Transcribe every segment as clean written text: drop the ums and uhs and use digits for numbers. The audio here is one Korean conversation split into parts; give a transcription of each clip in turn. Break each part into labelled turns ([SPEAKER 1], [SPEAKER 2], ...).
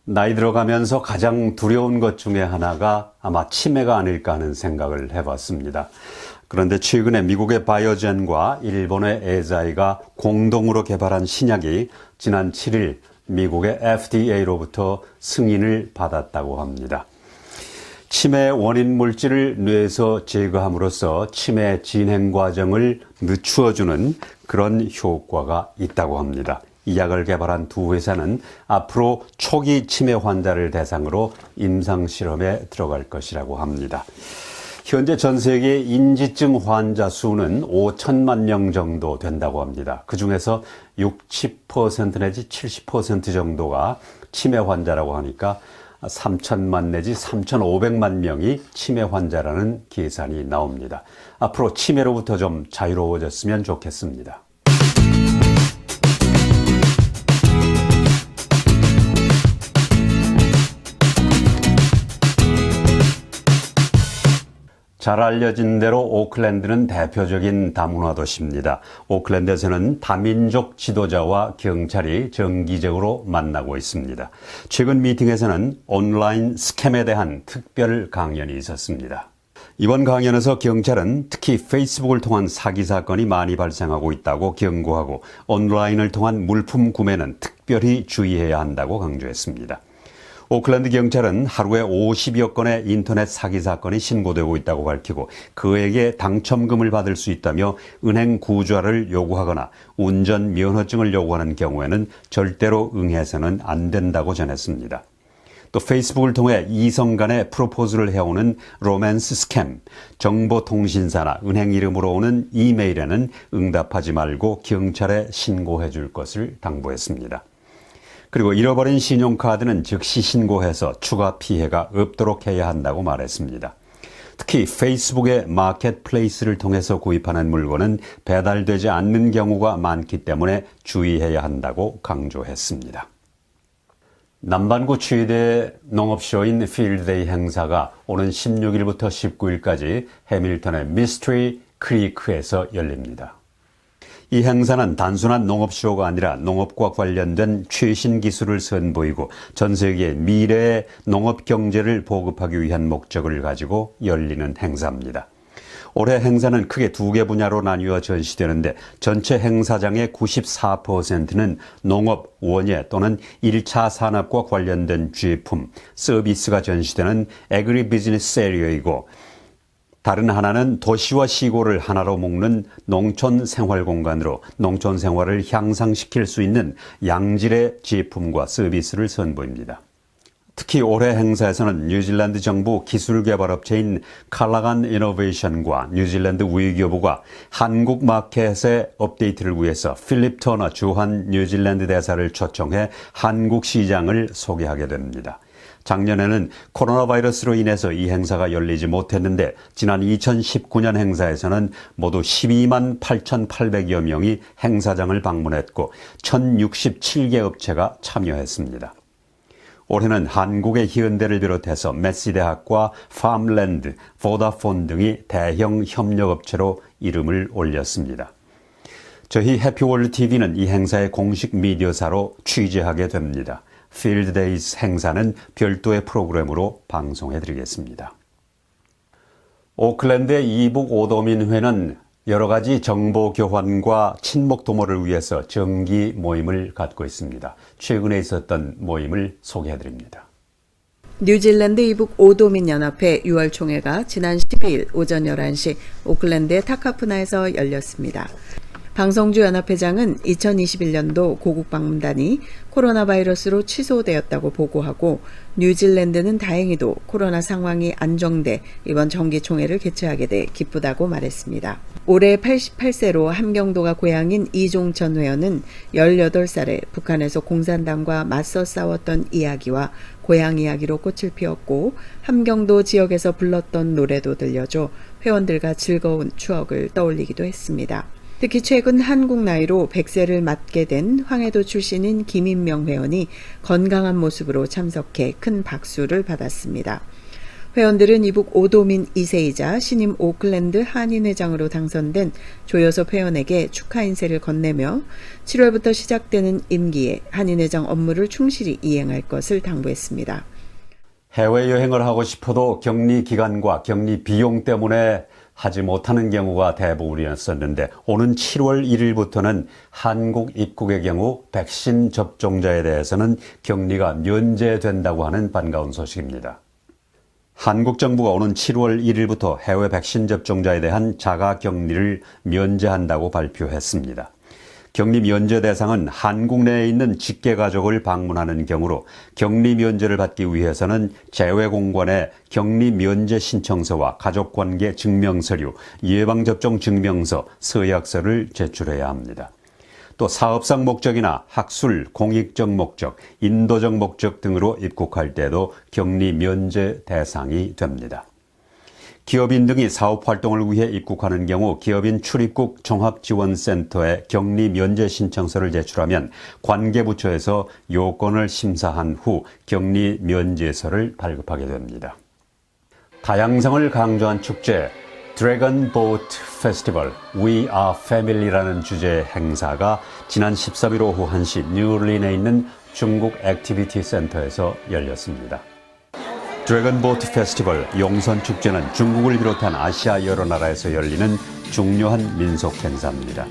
[SPEAKER 1] 나이 들어가면서 가장 두려운 것 중에 하나가 아마 치매가 아닐까 하는 생각을 해봤습니다. 그런데 최근에 미국의 바이오젠과 일본의 에이자이가 공동으로 개발한 신약이 지난 7일 미국의 FDA로부터 승인을 받았다고 합니다. 치매 원인 물질을 뇌에서 제거함으로써 치매 진행 과정을 늦추어주는 그런 효과가 있다고 합니다. 이 약을 개발한 두 회사는 앞으로 초기 치매 환자를 대상으로 임상실험에 들어갈 것이라고 합니다. 현재 전 세계 인지증 환자 수는 5천만 명 정도 된다고 합니다. 그중에서 60% 내지 70% 정도가 치매 환자라고 하니까 3천만 내지 3,500만 명이 치매 환자라는 계산이 나옵니다. 앞으로 치매로부터 좀 자유로워졌으면 좋겠습니다. 잘 알려진 대로 오클랜드는 대표적인 다문화 도시입니다. 오클랜드에서는 다민족 지도자와 경찰이 정기적으로 만나고 있습니다. 최근 미팅에서는 온라인 스캠에 대한 특별 강연이 있었습니다. 이번 강연에서 경찰은 특히 페이스북을 통한 사기 사건이 많이 발생하고 있다고 경고하고 온라인을 통한 물품 구매는 특별히 주의해야 한다고 강조했습니다. 오클랜드 경찰은 하루에 50여 건의 인터넷 사기 사건이 신고되고 있다고 밝히고 그에게 당첨금을 받을 수 있다며 은행 구좌를 요구하거나 운전 면허증을 요구하는 경우에는 절대로 응해서는 안 된다고 전했습니다. 또 페이스북을 통해 이성 간의 프로포즈를 해오는 로맨스 스캠, 정보통신사나 은행 이름으로 오는 이메일에는 응답하지 말고 경찰에 신고해 줄 것을 당부했습니다. 그리고 잃어버린 신용카드는 즉시 신고해서 추가 피해가 없도록 해야 한다고 말했습니다. 특히 페이스북의 마켓플레이스를 통해서 구입하는 물건은 배달되지 않는 경우가 많기 때문에 주의해야 한다고 강조했습니다. 남반구 최대 농업쇼인 필드데이 행사가 오는 16일부터 19일까지 해밀턴의 미스트리 크리크에서 열립니다. 이 행사는 단순한 농업쇼가 아니라 농업과 관련된 최신 기술을 선보이고 전 세계 미래의 농업 경제를 보급하기 위한 목적을 가지고 열리는 행사입니다. 올해 행사는 크게 두 개 분야로 나뉘어 전시되는데 전체 행사장의 94%는 농업, 원예 또는 1차 산업과 관련된 제품, 서비스가 전시되는 애그리 비즈니스 에리어이고 다른 하나는 도시와 시골을 하나로 묶는 농촌 생활 공간으로 농촌 생활을 향상시킬 수 있는 양질의 제품과 서비스를 선보입니다. 특히 올해 행사에서는 뉴질랜드 정부 기술개발업체인 칼라간 이노베이션과 뉴질랜드 외교부가 한국 마켓의 업데이트를 위해서 필립 터너 주한 뉴질랜드 대사를 초청해 한국 시장을 소개하게 됩니다. 작년에는 코로나 바이러스로 인해서 이 행사가 열리지 못했는데 지난 2019년 행사에서는 모두 12만 8,800여 명이 행사장을 방문했고 1,067개 업체가 참여했습니다. 올해는 한국의 현대를 비롯해서 메시대학과 팜랜드, 보다폰 등이 대형 협력업체로 이름을 올렸습니다. 저희 해피월드TV는 이 행사의 공식 미디어사로 취재하게 됩니다. 필드데이즈 행사는 별도의 프로그램으로 방송해드리겠습니다. 오클랜드의 이북 오도민회는 여러 가지 정보 교환과 친목 도모를 위해서 정기 모임을 갖고 있습니다. 최근에 있었던 모임을 소개해드립니다.
[SPEAKER 2] 뉴질랜드 이북 오도민 연합회 6월 총회가 지난 12일 오전 11시 오클랜드의 타카푸나에서 열렸습니다. 방성주 연합회장은 2021년도 고국 방문단이 코로나 바이러스로 취소되었다고 보고하고 뉴질랜드는 다행히도 코로나 상황이 안정돼 이번 정기총회를 개최하게 돼 기쁘다고 말했습니다. 올해 88세로 함경도가 고향인 이종천 회원은 18살에 북한에서 공산당과 맞서 싸웠던 이야기와 고향 이야기로 꽃을 피웠고 함경도 지역에서 불렀던 노래도 들려줘 회원들과 즐거운 추억을 떠올리기도 했습니다. 특히 최근 한국 나이로 100세를 맞게 된 황해도 출신인 김인명 회원이 건강한 모습으로 참석해 큰 박수를 받았습니다. 회원들은 이북 오도민 2세이자 신임 오클랜드 한인회장으로 당선된 조여섭 회원에게 축하 인사를 건네며 7월부터 시작되는 임기에 한인회장 업무를 충실히 이행할 것을 당부했습니다.
[SPEAKER 1] 해외여행을 하고 싶어도 격리 기간과 격리 비용 때문에 하지 못하는 경우가 대부분이었었는데 오는 7월 1일부터는 한국 입국의 경우 백신 접종자에 대해서는 격리가 면제된다고 하는 반가운 소식입니다. 한국 정부가 오는 7월 1일부터 해외 백신 접종자에 대한 자가 격리를 면제한다고 발표했습니다. 격리 면제 대상은 한국 내에 있는 직계가족을 방문하는 경우로 격리 면제를 받기 위해서는 재외공관에 격리 면제 신청서와 가족관계 증명서류, 예방접종 증명서, 서약서를 제출해야 합니다. 또 사업상 목적이나 학술, 공익적 목적, 인도적 목적 등으로 입국할 때도 격리 면제 대상이 됩니다. 기업인 등이 사업활동을 위해 입국하는 경우 기업인 출입국 종합지원센터에 격리 면제 신청서를 제출하면 관계부처에서 요건을 심사한 후 격리 면제서를 발급하게 됩니다. 다양성을 강조한 축제 드래곤 보트 페스티벌 We Are Family라는 주제의 행사가 지난 13일 오후 1시 뉴올린에 있는 중국 액티비티 센터에서 열렸습니다. 드래곤 보트 페스티벌 용선축제는 중국을 비롯한 아시아 여러 나라에서 열리는 중요한 민속 행사입니다.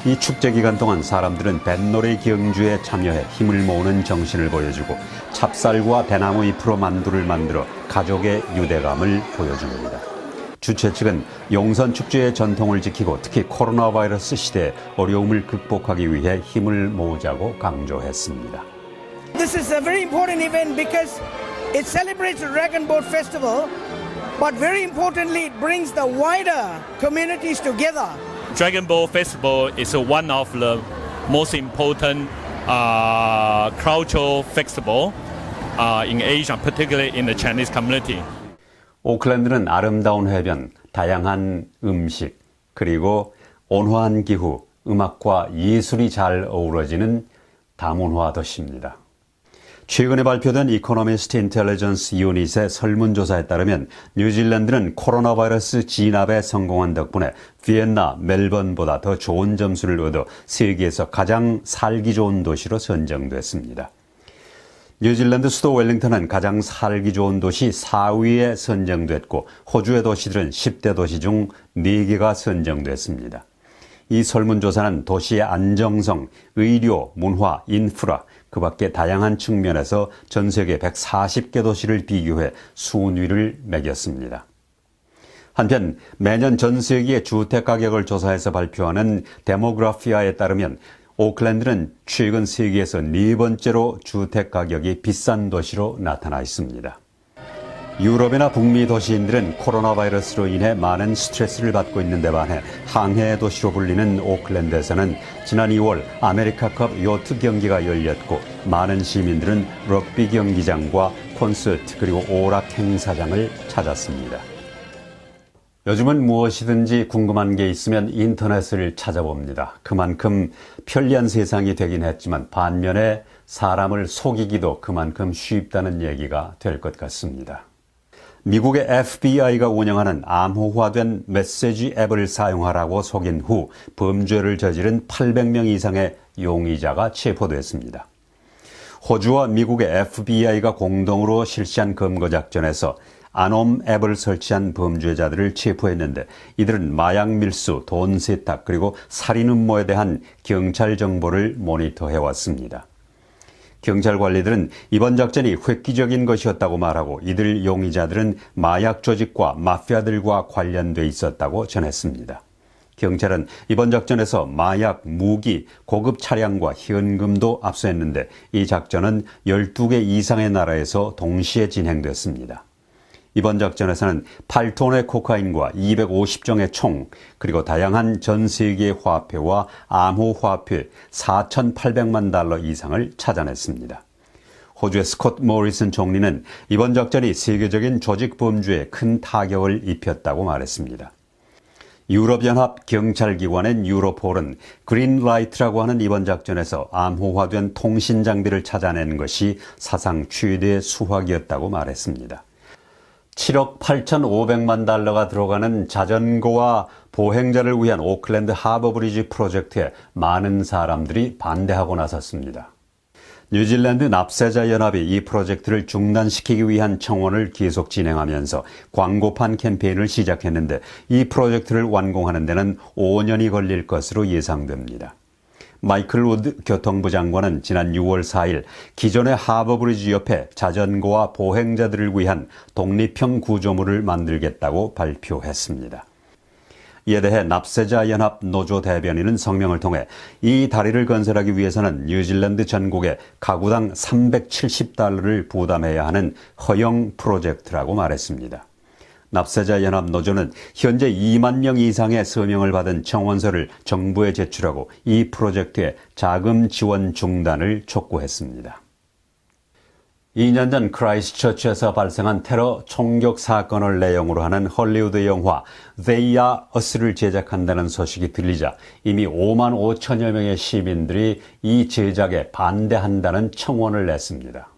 [SPEAKER 1] 이 축제 기간 동안 사람들은 뱃놀이 경주에 참여해 힘을 모으는 정신을 보여주고 찹쌀과 대나무 잎으로 만두를 만들어 가족의 유대감을 보여줍니다. 주최 측은 용선축제의 전통을 지키고 특히 코로나 바이러스 시대의 어려움을 극복하기 위해 힘을 모으자고 강조했습니다.
[SPEAKER 3] This is a very important event because it celebrates the Dragon Boat Festival, but very importantly, it brings the wider communities together.
[SPEAKER 4] Dragon Boat Festival is one of the most important cultural festival in Asia, particularly in the Chinese community.
[SPEAKER 1] 오클랜드는 아름다운 해변, 다양한 음식, 그리고 온화한 기후, 음악과 예술이 잘 어우러지는 다문화 도시입니다. 최근에 발표된 이코노미스트 인텔리전스 유닛의 설문조사에 따르면 뉴질랜드는 코로나 바이러스 진압에 성공한 덕분에 비엔나, 멜번보다 더 좋은 점수를 얻어 세계에서 가장 살기 좋은 도시로 선정됐습니다. 뉴질랜드 수도 웰링턴은 가장 살기 좋은 도시 4위에 선정됐고 호주의 도시들은 10대 도시 중 4개가 선정됐습니다. 이 설문조사는 도시의 안정성, 의료, 문화, 인프라, 그 밖에 다양한 측면에서 전 세계 140개 도시를 비교해 순위를 매겼습니다. 한편 매년 전 세계의 주택 가격을 조사해서 발표하는 데모그래피아에 따르면 오클랜드는 최근 세계에서 4번째로 주택 가격이 비싼 도시로 나타나 있습니다. 유럽이나 북미 도시인들은 코로나 바이러스로 인해 많은 스트레스를 받고 있는 데 반해 항해 도시로 불리는 오클랜드에서는 지난 2월 아메리카컵 요트 경기가 열렸고 많은 시민들은 럭비 경기장과 콘서트 그리고 오락 행사장을 찾았습니다. 요즘은 무엇이든지 궁금한 게 있으면 인터넷을 찾아봅니다. 그만큼 편리한 세상이 되긴 했지만 반면에 사람을 속이기도 그만큼 쉽다는 얘기가 될 것 같습니다. 미국의 FBI가 운영하는 암호화된 메시지 앱을 사용하라고 속인 후 범죄를 저지른 800명 이상의 용의자가 체포됐습니다. 호주와 미국의 FBI가 공동으로 실시한 검거작전에서 아놈 앱을 설치한 범죄자들을 체포했는데 이들은 마약 밀수, 돈 세탁 그리고 살인 음모에 대한 경찰 정보를 모니터해왔습니다. 경찰 관리들은 이번 작전이 획기적인 것이었다고 말하고 이들 용의자들은 마약 조직과 마피아들과 관련돼 있었다고 전했습니다. 경찰은 이번 작전에서 마약, 무기, 고급 차량과 현금도 압수했는데 이 작전은 12개 이상의 나라에서 동시에 진행됐습니다. 이번 작전에서는 8톤의 코카인과 250정의 총, 그리고 다양한 전 세계의 화폐와 암호화폐 4,800만 달러 이상을 찾아냈습니다. 호주의 스콧 모리슨 총리는 이번 작전이 세계적인 조직 범죄에 큰 타격을 입혔다고 말했습니다. 유럽연합 경찰기관인 유로폴은 그린라이트라고 하는 이번 작전에서 암호화된 통신 장비를 찾아낸 것이 사상 최대의 수확이었다고 말했습니다. 7억 8,500만 달러가 들어가는 자전거와 보행자를 위한 오클랜드 하버브리지 프로젝트에 많은 사람들이 반대하고 나섰습니다. 뉴질랜드 납세자 연합이 이 프로젝트를 중단시키기 위한 청원을 계속 진행하면서 광고판 캠페인을 시작했는데 이 프로젝트를 완공하는 데는 5년이 걸릴 것으로 예상됩니다. 마이클 우드 교통부 장관은 지난 6월 4일 기존의 하버브리지 옆에 자전거와 보행자들을 위한 독립형 구조물을 만들겠다고 발표했습니다. 이에 대해 납세자 연합 노조 대변인은 성명을 통해 이 다리를 건설하기 위해서는 뉴질랜드 전국에 가구당 370달러를 부담해야 하는 허용 프로젝트라고 말했습니다. 납세자 연합 노조는 현재 2만 명 이상의 서명을 받은 청원서를 정부에 제출하고 이 프로젝트의 자금 지원 중단을 촉구했습니다. 2년 전 크라이스트처치에서 발생한 테러 총격 사건을 내용으로 하는 헐리우드 영화 They Are Us를 제작한다는 소식이 들리자 이미 5만 5천여 명의 시민들이 이 제작에 반대한다는 청원을 냈습니다.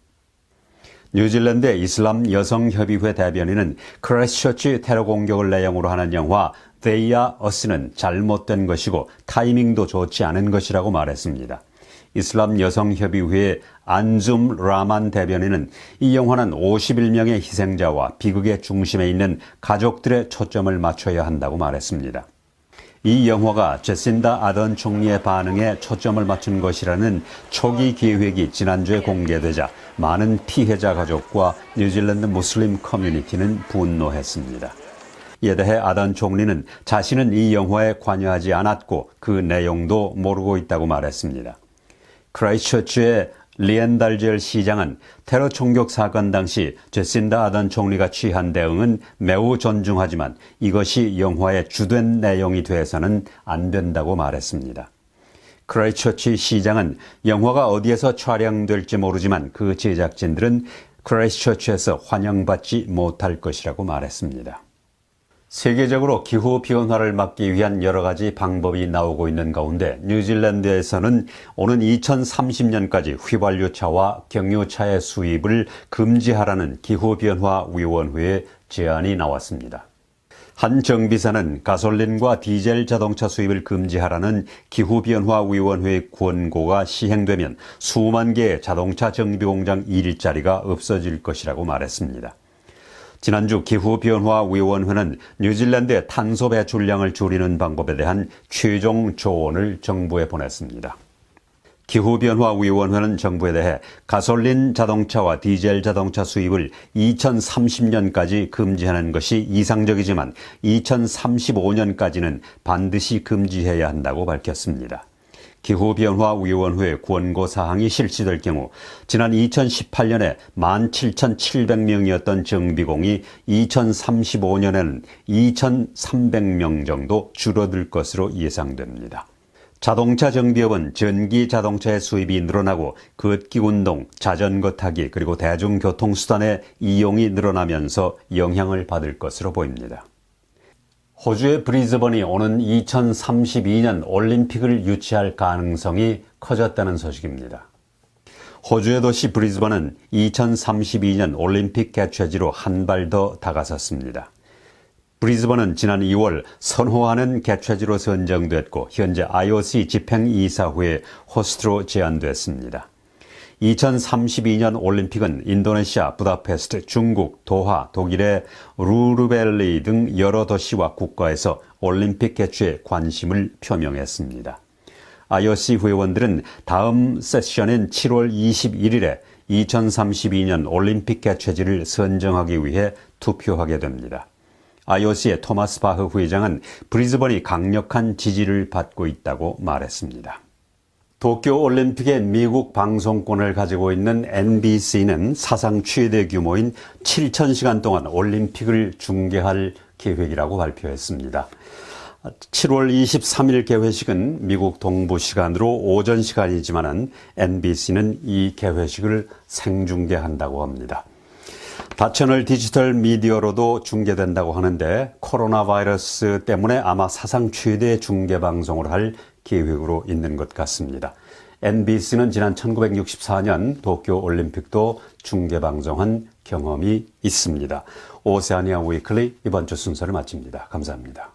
[SPEAKER 1] 뉴질랜드 이슬람 여성협의회 대변인은 크라이스트처치 테러 공격을 내용으로 하는 영화 They Are Us는 잘못된 것이고 타이밍도 좋지 않은 것이라고 말했습니다. 이슬람 여성협의회의 안줌 라만 대변인은 이 영화는 51명의 희생자와 비극의 중심에 있는 가족들의 초점을 맞춰야 한다고 말했습니다. 이 영화가 제신다 아던 총리의 반응에 초점을 맞춘 것이라는 초기 계획이 지난주에 공개되자 많은 피해자 가족과 뉴질랜드 무슬림 커뮤니티는 분노했습니다. 이에 대해 아던 총리는 자신은 이 영화에 관여하지 않았고 그 내용도 모르고 있다고 말했습니다. 크라이스트처치의 리엔달젤 시장은 테러 총격 사건 당시 제신다 아던 총리가 취한 대응은 매우 존중하지만 이것이 영화의 주된 내용이 돼서는 안 된다고 말했습니다. 크라이스트처치 시장은 영화가 어디에서 촬영될지 모르지만 그 제작진들은 크라이스트처치에서 환영받지 못할 것이라고 말했습니다. 세계적으로 기후변화를 막기 위한 여러 가지 방법이 나오고 있는 가운데 뉴질랜드에서는 오는 2030년까지 휘발유차와 경유차의 수입을 금지하라는 기후변화위원회의 제안이 나왔습니다. 한 정비사는 가솔린과 디젤 자동차 수입을 금지하라는 기후변화위원회의 권고가 시행되면 수만 개의 자동차 정비공장 일자리가 없어질 것이라고 말했습니다. 지난주 기후변화위원회는 뉴질랜드의 탄소 배출량을 줄이는 방법에 대한 최종 조언을 정부에 보냈습니다. 기후변화위원회는 정부에 대해 가솔린 자동차와 디젤 자동차 수입을 2030년까지 금지하는 것이 이상적이지만 2035년까지는 반드시 금지해야 한다고 밝혔습니다. 기후변화위원회 권고사항이 실시될 경우 지난 2018년에 17,700명이었던 정비공이 2035년에는 2,300명 정도 줄어들 것으로 예상됩니다. 자동차 정비업은 전기 자동차의 수입이 늘어나고 걷기 운동, 자전거 타기 그리고 대중교통수단의 이용이 늘어나면서 영향을 받을 것으로 보입니다. 호주의 브리즈번이 오는 2032년 올림픽을 유치할 가능성이 커졌다는 소식입니다. 호주의 도시 브리즈번은 2032년 올림픽 개최지로 한 발 더 다가섰습니다. 브리즈번은 지난 2월 선호하는 개최지로 선정됐고 현재 IOC 집행이사회의 호스트로 제안됐습니다. 2032년 올림픽은 인도네시아, 부다페스트, 중국, 도하, 독일의 루르벨리 등 여러 도시와 국가에서 올림픽 개최에 관심을 표명했습니다. IOC 회원들은 다음 세션인 7월 21일에 2032년 올림픽 개최지를 선정하기 위해 투표하게 됩니다. IOC의 토마스 바흐 회장은 브리즈번이 강력한 지지를 받고 있다고 말했습니다. 도쿄올림픽의 미국 방송권을 가지고 있는 NBC는 사상 최대 규모인 7,000시간 동안 올림픽을 중계할 계획이라고 발표했습니다. 7월 23일 개회식은 미국 동부 시간으로 오전 시간이지만 NBC는 이 개회식을 생중계한다고 합니다. 다채널 디지털 미디어로도 중계된다고 하는데 코로나 바이러스 때문에 아마 사상 최대 중계 방송을 할 계획으로 있는 것 같습니다. NBC는 지난 1964년 도쿄 올림픽도 중계 방송한 경험이 있습니다. 오세아니아 위클리 이번 주 순서를 마칩니다. 감사합니다.